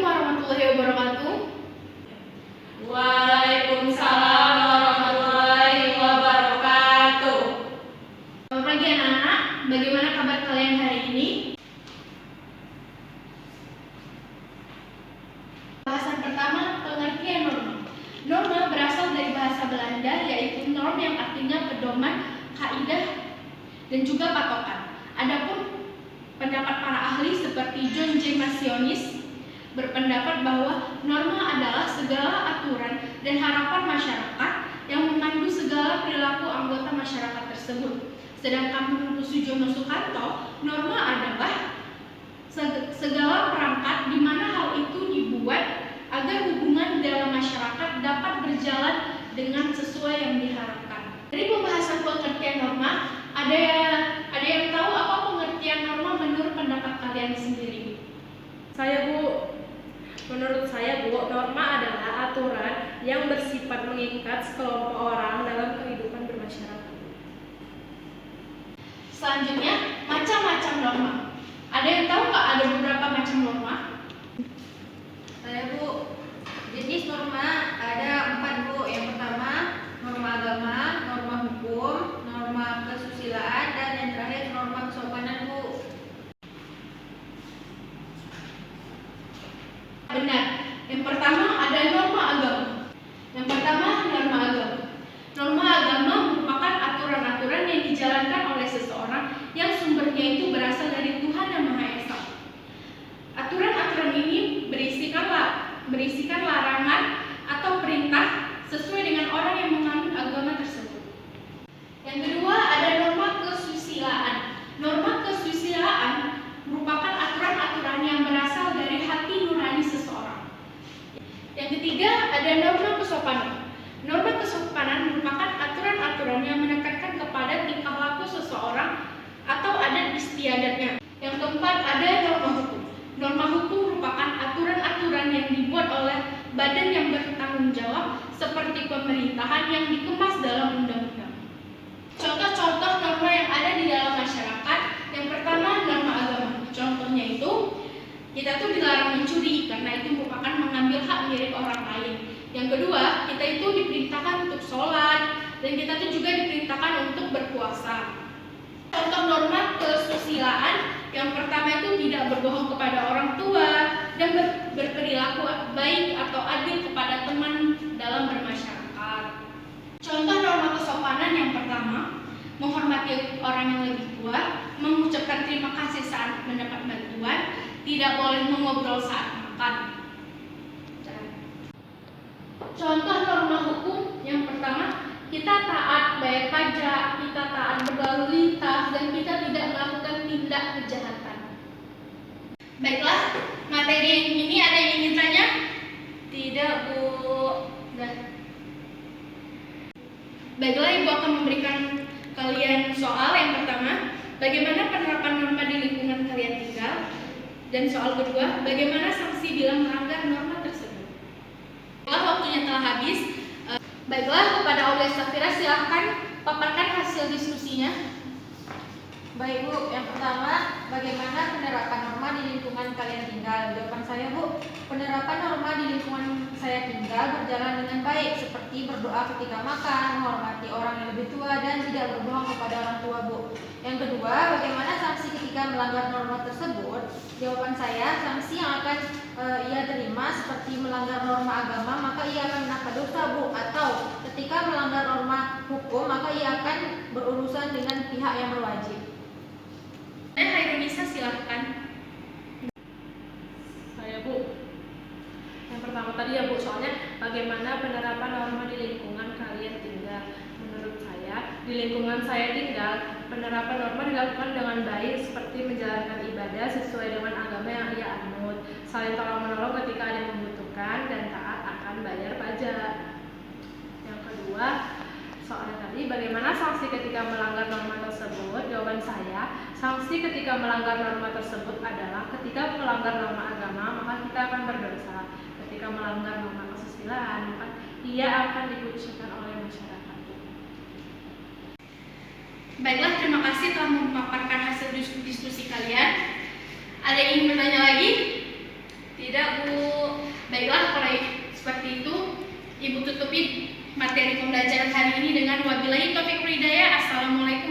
warahmatullahi wabarakatuh. Waalaikumsalam warahmatullahi wabarakatuh. Selamat pagi anak-anak, bagaimana kabar kalian hari ini? Bahasan pertama, pengertian norma. Norma berasal dari bahasa Belanda, yaitu norm yang artinya pedoman, kaidah, dan juga patokan. Adapun pendapat para ahli seperti John J. Masionis berpendapat bahwa norma adalah segala aturan dan harapan masyarakat yang memandu segala perilaku anggota masyarakat tersebut. Sedangkan menurut Sujono Sukanto, norma adalah segala perangkat di mana hal itu dibuat agar hubungan dalam masyarakat dapat berjalan dengan sesuai yang diharapkan. Dari pembahasan pengertian norma, ada yang tahu apa pengertian norma menurut pendapat kalian sendiri? Menurut saya, Bu, norma adalah aturan yang bersifat mengikat sekelompok orang dalam kehidupan bermasyarakat. Selanjutnya, macam-macam norma. Ada yang tahu nggak ada beberapa macam norma? Saya, Bu, jenis norma ada 4, Bu. Yang pertama, norma agama, norma hukum, norma kesusilaan, dan yang terakhir norma kesopanan, Bu. Benar. Yang pertama ada norma agama. Yang pertama norma agama. Norma agama merupakan aturan-aturan yang dijalankan oleh seseorang yang sumbernya itu berasal dari Tuhan Yang Maha Esa. Aturan-aturan ini berisikan larangan atau perintah sesuai dengan orang yang menganut agama tersebut. Yang kedua ada norma kesusilaan. Norma kesusilaan merupakan aturan-aturan yang berasal dari hati nurani seseorang. Yang ketiga ada norma kesopanan. Norma kesopanan merupakan aturan-aturan yang menekankan kepada tingkah laku seseorang atau adat istiadatnya. Yang keempat ada norma hukum. Norma hukum merupakan aturan-aturan yang dibuat oleh badan yang bertanggung jawab seperti pemerintahan yang dikemas dalam undang-undang. Contoh-contoh norma yang ada di dalam masyarakat. Yang pertama norma agama. Contohnya itu kita tuh dilarang mencuri karena itu merupakan mengambil hak milik orang lain. Yang kedua, kita itu diperintahkan untuk sholat dan kita tuh juga diperintahkan untuk berpuasa. Contoh norma kesusilaan, yang pertama itu tidak berbohong kepada orang tua dan berperilaku baik atau adil kepada teman dalam bermasyarakat. Contoh norma kesopanan yang pertama, menghormati orang yang lebih tua, mengucapkan terima kasih saat mendapat bantuan, tidak boleh mengobrol saat makan. Contoh norma hukum yang pertama, kita taat bayar pajak, kita taat berlalu lintas, dan kita tidak melakukan tindak kejahatan. Baiklah, materi ini ada yang ingin tanya? Tidak, Bu. Baiklah, Ibu akan memberikan kalian soal yang pertama, bagaimana penerapan norma di lingkungan kalian tinggal? Dan soal kedua, bagaimana sanksi bila melanggar norma tersebut? Setelah waktunya telah habis, baiklah, kepada Aulia Safira silahkan paparkan hasil diskusinya. Baik, Bu. Yang pertama, bagaimana penerapan norma di lingkungan kalian tinggal? Jawaban saya, Bu, penerapan norma di lingkungan saya tinggal berjalan dengan baik, seperti berdoa ketika makan, menghormati orang yang lebih tua, dan tidak berbohong kepada orang tua, Bu. Yang kedua, bagaimana sanksi ketika melanggar norma tersebut? Jawaban saya, sanksi yang akan ia terima seperti melanggar norma agama, maka ia akan mendapat dosa, Bu. Atau ketika melanggar norma hukum, maka ia akan berurusan dengan pihak yang berwajib. Hairunisa silahkan. Saya, Bu. Yang pertama tadi ya, Bu, soalnya bagaimana penerapan norma di lingkungan kalian tinggal. Menurut saya, di lingkungan saya tinggal, penerapan norma dilakukan dengan baik seperti menjalankan ibadah sesuai dengan agama yang ia anut, saling tolong-menolong ketika ada yang membutuhkan, dan taat akan bayar pajak. Yang kedua, soalnya tadi bagaimana sanksi ketika melanggar norma tersebut? Jawaban saya, sanksi ketika melanggar norma tersebut adalah ketika melanggar norma agama, maka kita akan berdosa. Ketika melanggar norma kesusilaan, maka ia akan dikucilkan oleh masyarakat. Baiklah, terima kasih telah memaparkan hasil diskusi kalian. Ada yang ingin bertanya lagi? Tidak, Bu. materi pembelajaran hari ini dengan wabillahi taufiq wal hidayah. Assalamualaikum